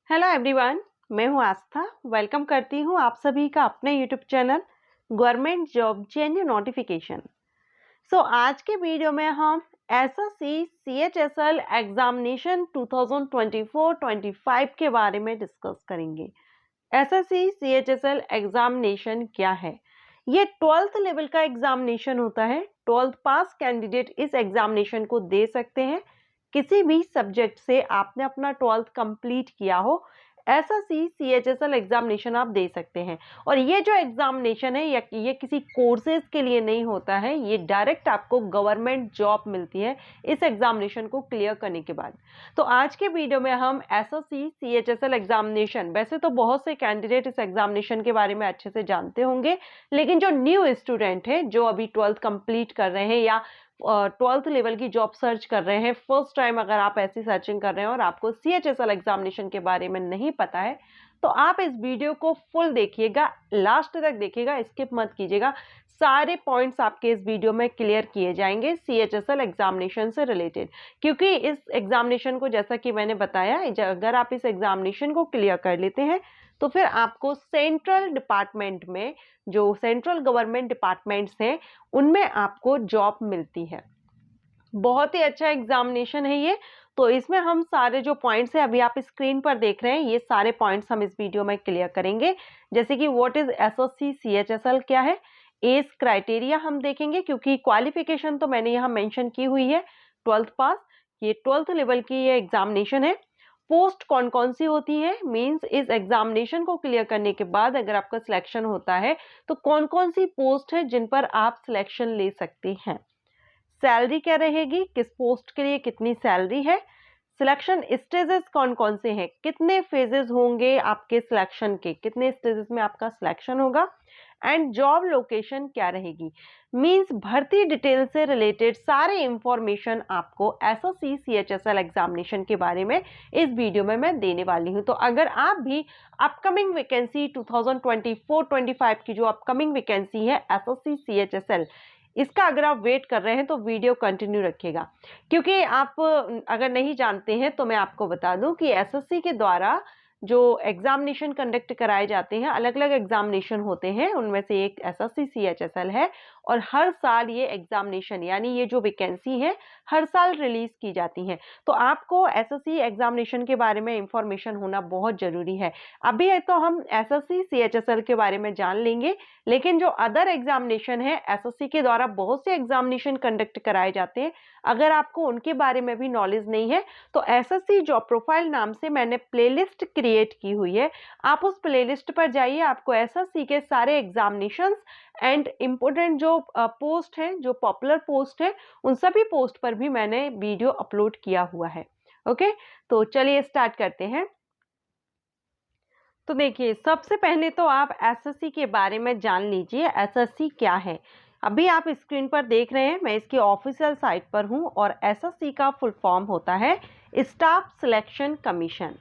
Hello everyone, मैं हूं आस्था। Welcome करती हूं आप सभी का अपने YouTube channel government job जेन्यू notification. आज के वीडियो में हम एसएससी सीएचएसएल एग्जामिनेशन 2024-25 के बारे में डिस्कस करेंगे। एसएससी सीएचएसएल एग्जामिनेशन क्या है? ये 12th लेवल का एग्जामिनेशन होता है। 12th पास कैंडिडेट इस एग्जामिनेशन को दे सकते हैं। किसी भी सब्जेक्ट से आपने अपना 12th कंप्लीट किया हो, एसएससी सीएचएसएल एग्जामिनेशन आप दे सकते हैं। और ये जो एग्जामिनेशन है ये किसी कोर्सेज के लिए नहीं होता है, ये डायरेक्ट आपको गवर्नमेंट जॉब मिलती है इस एग्जामिनेशन को क्लियर करने के बाद। तो आज के वीडियो में हम एसएससी सीएचएसएल एग्जामिनेशन, वैसे तो बहुत से कैंडिडेट इस एग्जामिनेशन के बारे में अच्छे से जानते होंगे, लेकिन जो न्यू स्टूडेंट है, जो अभी 12th कंप्लीट कर रहे हैं या 12th लेवल की जॉब सर्च कर रहे हैं, फर्स्ट टाइम अगर आप ऐसी सर्चिंग कर रहे हैं और आपको सीएचएसएल एग्जामिनेशन के बारे में नहीं पता है, तो आप इस वीडियो को फुल देखिएगा, लास्ट तक देखिएगा, स्किप मत कीजिएगा। सारे पॉइंट्स आपके इस वीडियो में क्लियर किए जाएंगे सीएचएसएल एग्जामिनेशन से रिलेटेड, क्योंकि इस एग्जामिनेशन को, जैसा कि मैंने बताया, अगर आप इस एग्जामिनेशन को क्लियर कर लेते हैं तो फिर आपको सेंट्रल डिपार्टमेंट में, जो सेंट्रल गवर्नमेंट डिपार्टमेंट्स हैं, उनमें आपको जॉब मिलती है। बहुत ही अच्छा एग्जामिनेशन है ये। तो इसमें हम सारे जो पॉइंट्स हैं, अभी आप स्क्रीन पर देख रहे हैं, ये सारे पॉइंट्स हम इस वीडियो में क्लियर करेंगे। जैसे कि व्हाट इज एसएससी सीएचएसएल, क्या है, एज क्राइटेरिया हम देखेंगे, क्योंकि क्वालिफिकेशन तो मैंने यहाँ मेंशन की हुई है, 12th पास। ये 12th लेवल की ये एग्जामिनेशन है। पोस्ट कौन कौन सी होती है, मींस इस एग्जामिनेशन को क्लियर करने के बाद अगर आपका सिलेक्शन होता है तो कौन कौन सी पोस्ट है जिन पर आप सिलेक्शन ले सकते हैं। सैलरी क्या रहेगी, किस पोस्ट के लिए कितनी सैलरी है। सिलेक्शन स्टेजेस कौन कौन से हैं, कितने फेजेस होंगे आपके सिलेक्शन के, कितने स्टेजेस में आपका सिलेक्शन होगा। एंड जॉब लोकेशन क्या रहेगी, मींस भर्ती डिटेल से रिलेटेड सारे इंफॉर्मेशन आपको एसएससी सीएचएसएल एग्जामिनेशन के बारे में इस वीडियो में मैं देने वाली हूं। तो अगर आप भी अपकमिंग वैकेंसी 2024-25 की जो अपकमिंग वैकेंसी है एसएससी सीएचएसएल, इसका अगर आप वेट कर रहे हैं तो वीडियो कंटिन्यू रखिएगा, क्योंकि आप अगर नहीं जानते हैं तो मैं आपको बता दूं कि एसएससी के द्वारा जो एग्जामिनेशन कंडक्ट कराए जाते हैं, अलग अलग एग्जामिनेशन होते हैं, उनमें से एक एसएससी सीएचएसएल है। और हर साल ये एग्जामिनेशन, यानी ये जो वैकेंसी है, हर साल रिलीज की जाती है। तो आपको एसएससी एग्जामिनेशन के बारे में इंफॉर्मेशन होना बहुत जरूरी है। अभी तो हम एसएससी सीएचएसएल के बारे में जान लेंगे, लेकिन जो अदर एग्जामिनेशन है, एसएससी के द्वारा बहुत से एग्जामिनेशन कंडक्ट कराए जाते हैं, अगर आपको उनके बारे में भी नॉलेज नहीं है तो एसएससी जॉब प्रोफाइल नाम से मैंने प्लेलिस्ट क्रिएट की हुई है। आप उस प्लेलिस्ट पर जाइए, आपको एसएससी के सारे एग्जामिनेशंस एंड इम्पोर्टेंट जो पोस्ट हैं, जो पॉपुलर पोस्ट है, उन सभी पोस्ट पर भी मैंने वीडियो अपलोड किया हुआ है। ओके, तो चलिए स्टार्ट करते हैं। तो देखिए, सबसे पहले तो आप एसएससी के बारे में जान लीजिए, एसएससी क्या है। अभी आप स्क्रीन पर देख रहे हैं, मैं इसकी ऑफिशियल साइट पर हूं, और एसएससी का फुल फॉर्म होता है स्टाफ सिलेक्शन कमीशन।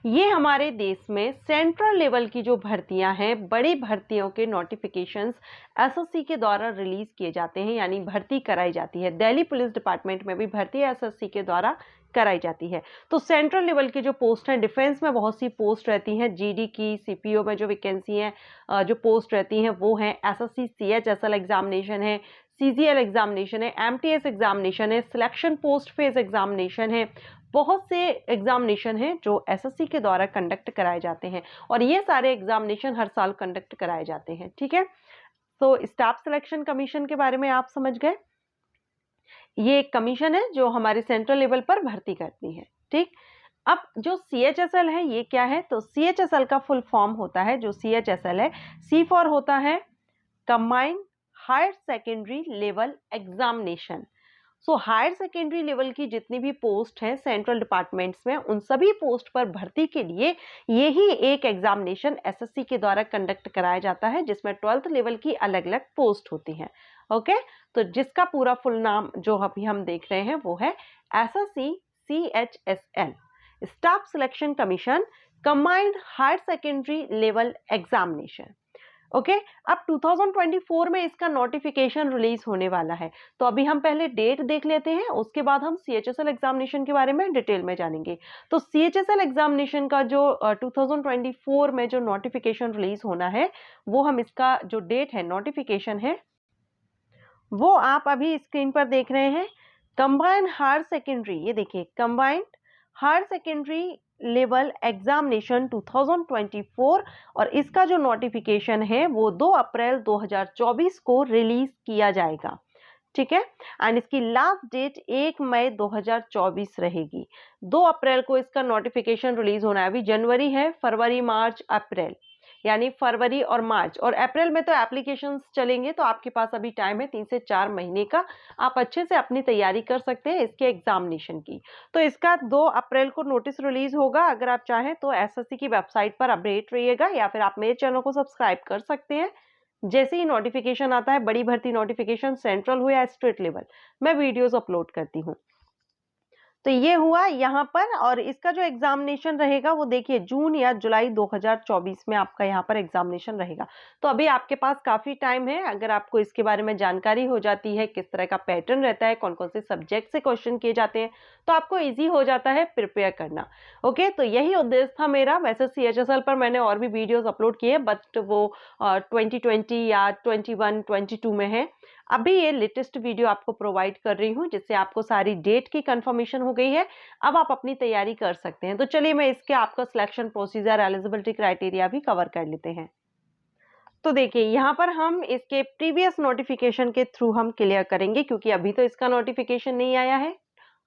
ये हमारे देश में सेंट्रल लेवल की जो भर्तियां हैं, बड़ी भर्तियों के नोटिफिकेशंस एसएससी के द्वारा रिलीज किए जाते हैं, यानी भर्ती कराई जाती है। दिल्ली पुलिस डिपार्टमेंट में भी भर्ती एसएससी के द्वारा कराई जाती है। तो सेंट्रल लेवल की जो पोस्ट हैं, डिफेंस में बहुत सी पोस्ट रहती हैं, जीडी की, सीपीओ में जो वैकेंसी है, जो पोस्ट रहती हैं वो हैं। एसएससी सीएचएसएल एग्जामिनेशन है, सीजीएल एग्जामिनेशन है, एमटीएस एग्जामिनेशन है, सिलेक्शन पोस्ट फेज एग्जामिनेशन है। बहुत से एग्जामिनेशन हैं जो एसएससी के द्वारा कंडक्ट कराए जाते हैं, और ये सारे एग्जामिनेशन हर साल कंडक्ट कराए जाते हैं। ठीक है, तो स्टाफ सिलेक्शन कमीशन के बारे में आप समझ गए। ये एक कमीशन है जो हमारे सेंट्रल लेवल पर भर्ती करती है। ठीक, अब जो सीएचएसएल है ये क्या है, तो सीएचएसएल का फुल फॉर्म होता है, जो सीएचएसएल है, सी फॉर होता है combined higher secondary level examination. So higher secondary level की जितनी भी पोस्ट है सेंट्रल डिपार्टमेंट्स में, उन सभी पोस्ट पर भर्ती के लिए यही एक एग्जामिनेशन एसएससी के द्वारा कंडक्ट कराया जाता है, जिसमें 12th लेवल की अलग अलग पोस्ट होती हैं। ओके, तो जिसका पूरा फुल नाम जो अभी हम देख रहे हैं वो है SSC CHSL, staff selection commission combined higher secondary level examination. Okay. अब 2024 में इसका नोटिफिकेशन रिलीज होने वाला है। तो अभी हम पहले डेट देख लेते हैं, उसके बाद हम सीएचएसएल एग्जामिनेशन के बारे में डिटेल में जानेंगे। तो सीएचएसएल एग्जामिनेशन का जो 2024 में जो नोटिफिकेशन रिलीज होना है, वो हम इसका जो डेट है, नोटिफिकेशन है, वो आप अभी स्क्रीन पर देख रहे हैं। कंबाइंड हायर सेकेंडरी, ये देखिए, combined higher secondary level examination 2024, और इसका जो नोटिफिकेशन है वो 2 अप्रैल 2024 को रिलीज किया जाएगा। ठीक है। एंड इसकी लास्ट डेट 1 मई 2024 रहेगी। 2 अप्रैल को इसका नोटिफिकेशन रिलीज होना है। अभी जनवरी है, फरवरी, मार्च, अप्रैल, यानी फरवरी और मार्च और अप्रैल में तो एप्लीकेशंस चलेंगे, तो आपके पास अभी टाइम है 3 से 4 महीने का। आप अच्छे से अपनी तैयारी कर सकते हैं इसके एग्जामिनेशन की। तो इसका 2 अप्रैल को नोटिस रिलीज होगा। अगर आप चाहें तो एसएससी की वेबसाइट पर अपडेट रहिएगा, या फिर आप मेरे चैनल को सब्सक्राइब कर सकते हैं। जैसे ही नोटिफिकेशन आता है, बड़ी भर्ती नोटिफिकेशन, सेंट्रल हो या स्टेट लेवल, मैं वीडियोस अपलोड करती हूँ। तो ये हुआ यहाँ पर, और इसका जो एग्जामिनेशन रहेगा वो देखिए जून या जुलाई 2024 में आपका यहाँ पर एग्जामिनेशन रहेगा। तो अभी आपके पास काफी टाइम है। अगर आपको इसके बारे में जानकारी हो जाती है, किस तरह का पैटर्न रहता है, कौन कौन से सब्जेक्ट से क्वेश्चन किए जाते हैं, तो आपको ईजी हो जाता है प्रिपेयर करना। ओके, तो यही उद्देश्य था मेरा। वैसे सीएचएसएल पर मैंने और भी वीडियोज अपलोड किए, बट वो 2020 या 21, 22 में है। अभी ये लेटेस्ट वीडियो आपको प्रोवाइड कर रही हूँ, जिससे आपको सारी डेट की कंफर्मेशन हो गई है। अब आप अपनी तैयारी कर सकते हैं। तो चलिए मैं इसके आपका सिलेक्शन प्रोसीजर, एलिजिबिलिटी क्राइटेरिया भी कवर कर लेते हैं। तो देखिए यहाँ पर हम इसके प्रीवियस नोटिफिकेशन के थ्रू हम क्लियर करेंगे, क्योंकि अभी तो इसका नोटिफिकेशन नहीं आया है।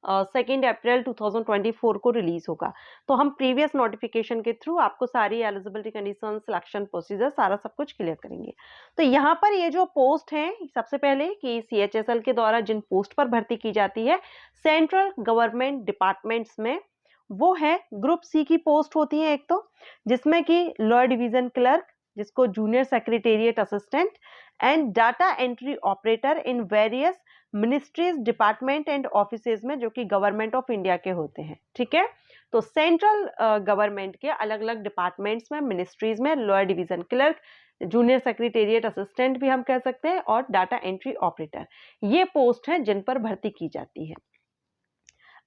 2 अप्रैल 2024 को रिलीज होगा। तो हम प्रीवियस नोटिफिकेशन के थ्रू आपको सारी एलिजिबिलिटी कंडीशन, सिलेक्शन प्रोसीजर, सारा सब कुछ क्लियर करेंगे। तो यहाँ पर ये जो पोस्ट है, सबसे पहले कि सीएचएसएल के द्वारा जिन पोस्ट पर भर्ती की जाती है सेंट्रल गवर्नमेंट डिपार्टमेंट्स में, वो है ग्रुप सी की पोस्ट होती है एक तो, जिसमें कि लॉ डिवीजन क्लर्क, जिसको junior secretariat assistant, and data entry operator in various ministries, department and offices में, जो कि गवर्नमेंट ऑफ इंडिया के होते हैं। ठीक है। तो सेंट्रल गवर्नमेंट के अलग अलग डिपार्टमेंट्स में, मिनिस्ट्रीज में law division clerk, junior secretariat assistant भी हम कह सकते हैं, और डाटा एंट्री ऑपरेटर, ये पोस्ट हैं जिन पर भर्ती की जाती है।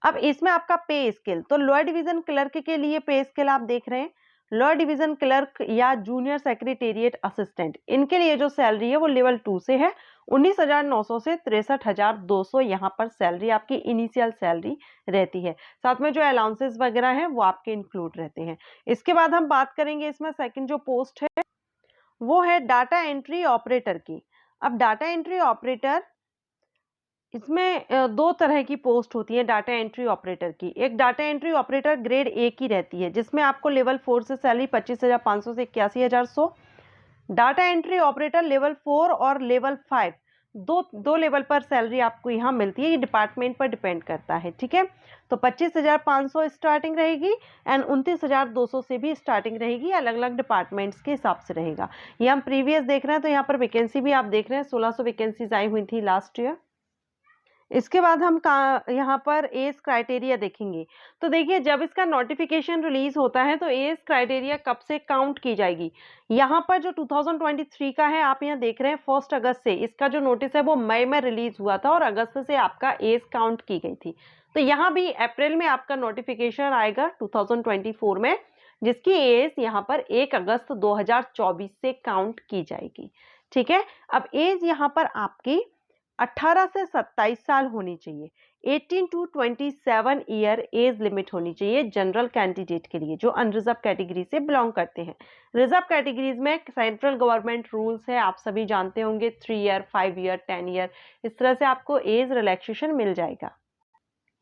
अब इसमें आपका पे स्केल, तो लॉ डिवीजन क्लर्क के लिए पे स्केल आप देख रहे हैं। लॉ डिवीजन क्लर्क या जूनियर सेक्रेटेरिएट असिस्टेंट, इनके लिए जो सैलरी है वो लेवल 2 से है। 19,900 से 63,200 यहाँ पर सैलरी आपकी इनिशियल सैलरी रहती है। साथ में जो अलाउंसेस वगैरह हैं वो आपके इंक्लूड रहते हैं। इसके बाद हम बात करेंगे इसमें सेकंड जो पोस्ट है वो है डाटा एंट्री ऑपरेटर की। अब डाटा एंट्री ऑपरेटर, इसमें 2 तरह की पोस्ट होती है डाटा एंट्री ऑपरेटर की। एक data entry operator grade A की रहती है, जिसमें आपको लेवल 4 से सैलरी 25,500 से 81,100। डाटा एंट्री ऑपरेटर लेवल 4 और लेवल 5, दो लेवल पर सैलरी आपको यहाँ मिलती है। ये डिपार्टमेंट पर डिपेंड करता है। ठीक है। तो 25,500 स्टार्टिंग रहेगी, एंड 29,200 से भी स्टार्टिंग रहेगी। अलग अलग डिपार्टमेंट्स के हिसाब से रहेगा। ये हम प्रीवियस देख रहे हैं, तो यहाँ पर वैकेंसी भी आप देख रहे हैं, 1600 वैकेंसीज आई हुई थी लास्ट ईयर। इसके बाद हम यहाँ पर एज क्राइटेरिया देखेंगे। तो देखिए, जब इसका नोटिफिकेशन रिलीज होता है तो एज क्राइटेरिया कब से काउंट की जाएगी। यहाँ पर जो 2023 का है, आप यहाँ देख रहे हैं 1 अगस्त से इसका जो नोटिस है वो मई में रिलीज हुआ था, और अगस्त से आपका एज काउंट की गई थी। तो यहाँ भी अप्रैल में आपका नोटिफिकेशन आएगा 2024 में, जिसकी एज यहाँ पर 1 अगस्त 2024 से काउंट की जाएगी। ठीक है। अब एज यहाँ पर आपकी 18 से 27 साल होनी चाहिए। 18 टू 27 ईयर एज लिमिट होनी चाहिए जनरल कैंडिडेट के लिए, जो अनरिजर्व कैटेगरी से बिलोंग करते हैं। रिजर्व कैटेगरीज में सेंट्रल गवर्नमेंट रूल्स है, आप सभी जानते होंगे, 3 ईयर, 5 ईयर, 10 ईयर, इस तरह से आपको एज रिलैक्सेशन मिल जाएगा।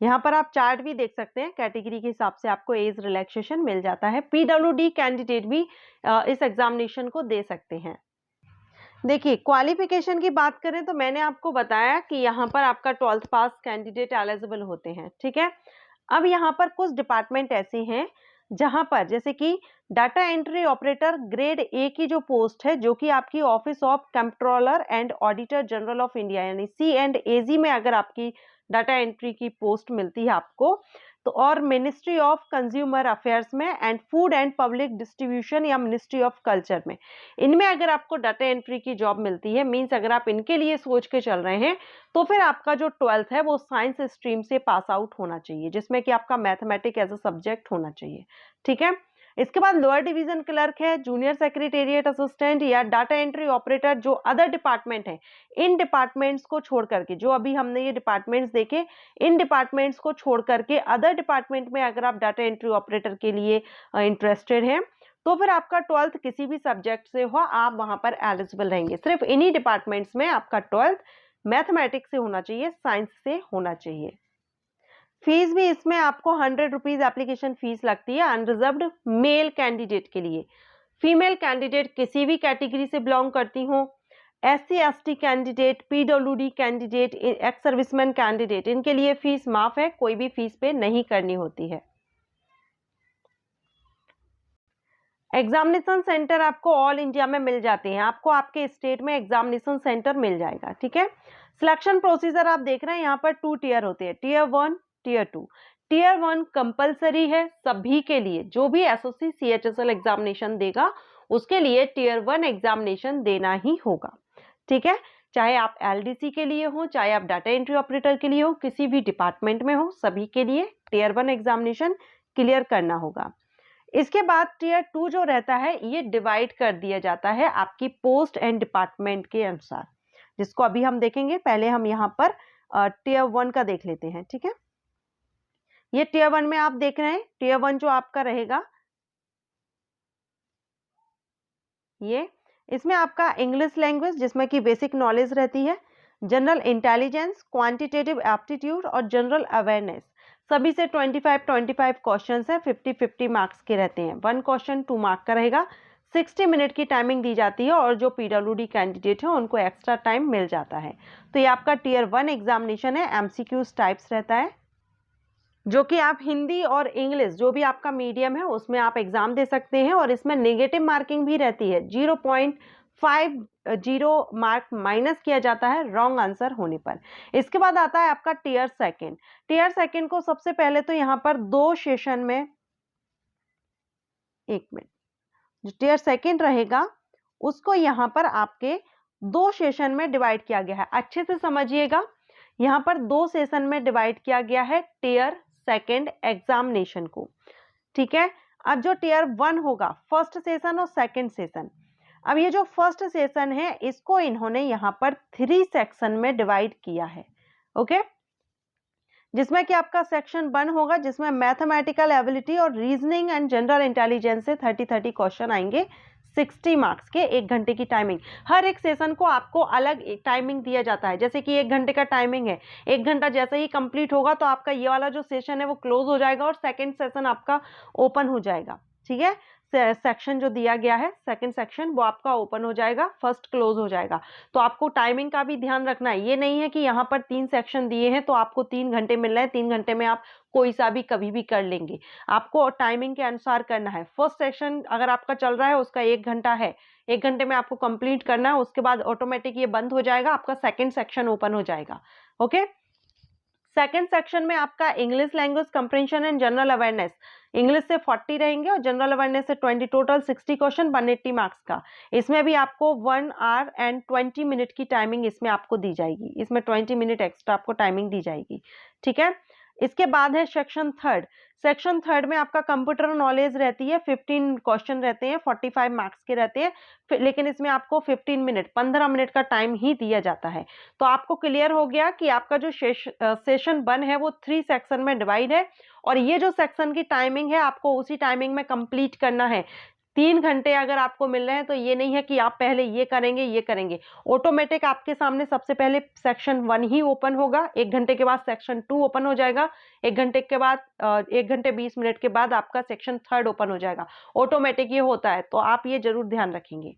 यहाँ पर आप चार्ट भी देख सकते हैं, कैटेगरी के हिसाब से आपको एज रिलैक्सेशन मिल जाता है। पीडब्ल्यूडी कैंडिडेट भी इस एग्जामिनेशन को दे सकते हैं। देखिए, क्वालिफिकेशन की बात करें तो मैंने आपको बताया कि यहाँ पर आपका 12th पास कैंडिडेट एलिजिबल होते हैं। ठीक है। अब यहाँ पर कुछ डिपार्टमेंट ऐसे हैं जहाँ पर, जैसे कि data entry operator grade A की जो पोस्ट है, जो कि आपकी office of controller and auditor general of India यानी C&AG में अगर आपकी डाटा एंट्री की पोस्ट मिलती है आपको, तो और मिनिस्ट्री ऑफ कंज्यूमर अफेयर्स में and food and public distribution या मिनिस्ट्री ऑफ कल्चर में, इनमें अगर आपको डाटा एंट्री की जॉब मिलती है, मींस अगर आप इनके लिए सोच के चल रहे हैं, तो फिर आपका जो 12th है वो साइंस स्ट्रीम से पास आउट होना चाहिए, जिसमें कि आपका मैथमेटिक्स एज अ सब्जेक्ट होना चाहिए। ठीक है, इसके बाद लोअर डिवीजन क्लर्क है, जूनियर सेक्रेटेरिएट असिस्टेंट या डाटा एंट्री ऑपरेटर, जो अदर डिपार्टमेंट है, इन डिपार्टमेंट्स को छोड़ करके, जो अभी हमने ये डिपार्टमेंट्स देखे, इन डिपार्टमेंट्स को छोड़ करके अदर डिपार्टमेंट में अगर आप डाटा एंट्री ऑपरेटर के लिए इंटरेस्टेड हैं, तो फिर आपका 12th किसी भी सब्जेक्ट से हो, आप वहां पर एलिजिबल रहेंगे। सिर्फ इन्हीं डिपार्टमेंट्स में आपका 12th मैथमेटिक्स से होना चाहिए, साइंस से होना चाहिए। फीस भी इसमें आपको 100 रुपीज एप्लीकेशन फीस लगती है अनरिजर्व्ड मेल कैंडिडेट के लिए। फीमेल कैंडिडेट किसी भी कैटेगरी से बिलोंग करती हो, SC ST candidate, PWD candidate, ex serviceman candidate, इनके लिए फीस माफ है, कोई भी फीस पे नहीं करनी होती है। एग्जामिनेशन सेंटर आपको ऑल इंडिया में मिल जाते हैं, आपको आपके स्टेट में एग्जामिनेशन सेंटर मिल जाएगा। ठीक है, सिलेक्शन प्रोसीजर आप देख रहे हैं, यहाँ पर 2 टियर होते हैं, टियर 1, टियर 2। टियर 1 कंपलसरी है सभी के लिए, जो भी SOC CHSL एग्जामिनेशन देगा उसके लिए टियर 1 एग्जामिनेशन देना ही होगा। ठीक है, चाहे आप LDC के लिए हो, चाहे आप डाटा एंट्री ऑपरेटर के लिए हो, किसी भी डिपार्टमेंट में हो, सभी के लिए टियर 1 एग्जामिनेशन क्लियर करना होगा। इसके बाद टियर 2 जो रहता है, ये डिवाइड कर दिया जाता है आपकी पोस्ट एंड डिपार्टमेंट के अनुसार, जिसको अभी हम देखेंगे। पहले हम यहाँ पर टियर 1 का देख लेते हैं। ठीक है, ये टियर 1 में आप देख रहे हैं, टियर 1 जो आपका रहेगा, ये इसमें आपका इंग्लिश लैंग्वेज, जिसमें कि बेसिक नॉलेज रहती है, जनरल इंटेलिजेंस, क्वांटिटेटिव एप्टीट्यूड और जनरल अवेयरनेस, सभी से 25 क्वेश्चंस हैं, 50 मार्क्स के रहते हैं। 1 क्वेश्चन 2 मार्क का रहेगा, 60 मिनट की टाइमिंग दी जाती है, और जो PWD कैंडिडेट है उनको एक्स्ट्रा टाइम मिल जाता है। तो ये आपका टियर 1 एग्जामिनेशन है, MCQs टाइप्स रहता है, जो कि आप हिंदी और इंग्लिश जो भी आपका मीडियम है उसमें आप एग्जाम दे सकते हैं, और इसमें नेगेटिव मार्किंग भी रहती है, 0.50 मार्क माइनस किया जाता है रॉन्ग आंसर होने पर। इसके बाद आता है आपका टियर 2। टियर 2 को सबसे पहले तो यहाँ पर 2 सेशन में, 1 मिनट, जो टियर 2 रहेगा उसको यहाँ पर आपके 2 सेशन में डिवाइड किया गया है। अच्छे से समझिएगा, यहाँ पर 2 सेशन में डिवाइड किया गया है टियर 2 एग्जामिनेशन को। ठीक है, अब जो टियर 1 होगा, फर्स्ट सेशन और सेकंड सेशन, अब ये जो फर्स्ट सेशन है इसको इन्होंने यहाँ पर 3 सेक्शन में डिवाइड किया है। ओके, जिसमें कि आपका सेक्शन 1 होगा, जिसमें मैथमेटिकल एबिलिटी और रीजनिंग एंड जनरल इंटेलिजेंस से 30 क्वेश्चन आएंगे, 60 मार्क्स के, 1 घंटे की टाइमिंग। हर एक सेशन को आपको अलग टाइमिंग दिया जाता है, जैसे कि 1 घंटे का टाइमिंग है, 1 घंटा जैसे ही कंप्लीट होगा तो आपका ये वाला जो सेशन है वो क्लोज हो जाएगा और सेकंड सेशन आपका ओपन हो जाएगा। ठीक है, सेक्शन जो दिया गया है सेकंड सेक्शन वो आपका ओपन हो जाएगा, फर्स्ट क्लोज हो जाएगा। तो आपको टाइमिंग का भी ध्यान रखना है, ये नहीं है कि यहाँ पर 3 सेक्शन दिए हैं तो आपको 3 घंटे मिल रहे हैं, 3 घंटे में आप कोई सा भी कभी भी कर लेंगे, आपको टाइमिंग के अनुसार करना है। फर्स्ट सेक्शन अगर आपका चल रहा है उसका 1 घंटा है, 1 घंटे में आपको कंप्लीट करना है, उसके बाद ऑटोमेटिक ये बंद हो जाएगा, आपका सेकंड सेक्शन ओपन हो जाएगा। ओके, सेकंड सेक्शन में आपका English language compression and general awareness, English से 40 रहेंगे और जनरल अवेयरनेस से 20, टोटल 60 क्वेश्चन 180 मार्क्स का। इसमें भी आपको 1 आवर एंड 20 मिनट की टाइमिंग इसमें आपको दी जाएगी, इसमें 20 मिनट एक्स्ट्रा आपको टाइमिंग दी जाएगी। ठीक है, इसके बाद है सेक्शन 3। सेक्शन 3 में आपका कंप्यूटर नॉलेज रहती है, 15 क्वेश्चन रहते हैं, 45 मार्क्स के रहते हैं, लेकिन इसमें आपको 15 मिनट का टाइम ही दिया जाता है। तो आपको क्लियर हो गया कि आपका जो सेशन 1 है वो 3 सेक्शन में डिवाइड है, और ये जो सेक्शन की टाइमिंग है आपको उसी टाइमिंग में कंप्लीट करना है। 3 घंटे अगर आपको मिल रहे हैं तो ये नहीं है कि आप पहले ये करेंगे, ऑटोमेटिक आपके सामने सबसे पहले सेक्शन 1 ही ओपन होगा, 1 घंटे के बाद सेक्शन 2 ओपन हो जाएगा, 1 घंटे के बाद 1 घंटे 20 मिनट के बाद आपका सेक्शन 3 ओपन हो जाएगा, ऑटोमेटिक ये होता है, तो आप ये जरूर ध्यान रखेंगे।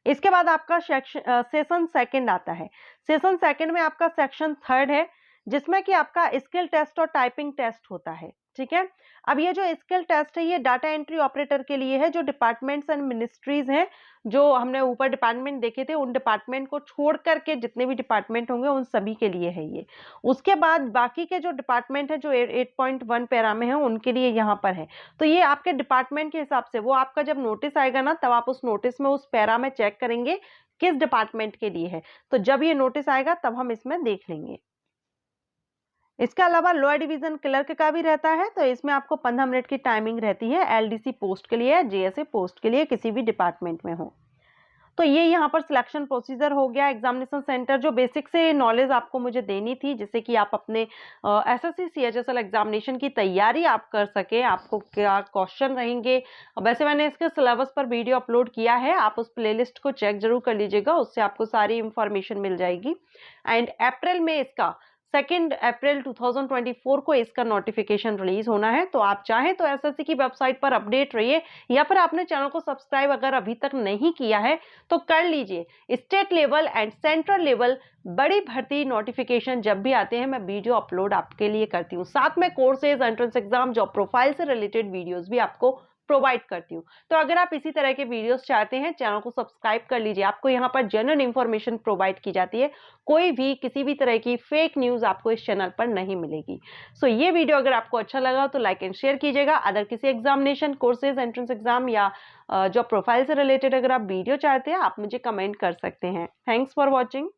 इसके बाद आपका सेशन 2 आता है। सेशन 2 में आपका सेक्शन 3 है, जिसमें कि आपका स्किल टेस्ट और टाइपिंग टेस्ट होता है। ठीक है। अब ये जो स्किल टेस्ट है ये डाटा एंट्री ऑपरेटर के लिए है, जो डिपार्टमेंट्स एंड मिनिस्ट्रीज हैं, जो हमने ऊपर डिपार्टमेंट देखे थे, उन डिपार्टमेंट को छोड़ करके जितने भी डिपार्टमेंट होंगे उन सभी के लिए है ये। उसके बाद बाकी के जो डिपार्टमेंट है जो 8.1 पैरा में है उनके लिए यहाँ पर है। तो ये आपके डिपार्टमेंट के हिसाब से, वो आपका जब नोटिस आएगा ना तब आप उस नोटिस में उस पैरा में चेक करेंगे किस डिपार्टमेंट के लिए है। तो जब ये नोटिस आएगा तब हम इसमें देख लेंगे। इसके अलावा लोअर डिवीजन क्लर्क का भी रहता है, तो इसमें आपको 15 मिनट की टाइमिंग रहती है, एलडीसी पोस्ट के लिए, जेएसए पोस्ट के लिए, किसी भी डिपार्टमेंट में हो। तो ये यहाँ पर सिलेक्शन प्रोसीजर हो गया। एग्जामिनेशन सेंटर जो बेसिक से नॉलेज आपको मुझे देनी थी, जिससे कि आप अपने एसएससी सीएचएसएल एग्जामिनेशन की तैयारी आप कर सके, आपको क्या क्वेश्चन रहेंगे। वैसे मैंने इसके सिलेबस पर वीडियो अपलोड किया है, आप उस प्लेलिस्ट को चेक जरूर कर लीजिएगा, उससे आपको सारी इंफॉर्मेशन मिल जाएगी। एंड अप्रैल में इसका 2 अप्रैल 2024 को इसका नोटिफिकेशन रिलीज होना है। तो आप चाहें तो एसएससी की वेबसाइट पर अपडेट रहिए, या फिर आपने चैनल को सब्सक्राइब अगर अभी तक नहीं किया है तो कर लीजिए। State level and central level बड़ी भर्ती नोटिफिकेशन जब भी आते हैं मैं वीडियो अपलोड आपके लिए करती हूँ, साथ में courses, entrance exam, job profile से रिलेटेड वीडियोस भी आपको प्रोवाइड करती हूँ। तो अगर आप इसी तरह के वीडियोस चाहते हैं, चैनल को सब्सक्राइब कर लीजिए। आपको यहाँ पर जेन्युइन इंफॉर्मेशन प्रोवाइड की जाती है, कोई भी किसी भी तरह की फेक न्यूज आपको इस चैनल पर नहीं मिलेगी। सो ये वीडियो अगर आपको अच्छा लगा तो लाइक एंड शेयर कीजिएगा। अदर किसी एग्जामिनेशन, कोर्सेज, एंट्रेंस एग्जाम या जॉब प्रोफाइल से रिलेटेड अगर आप वीडियो चाहते हैं, आप मुझे कमेंट कर सकते हैं। Thanks for watching.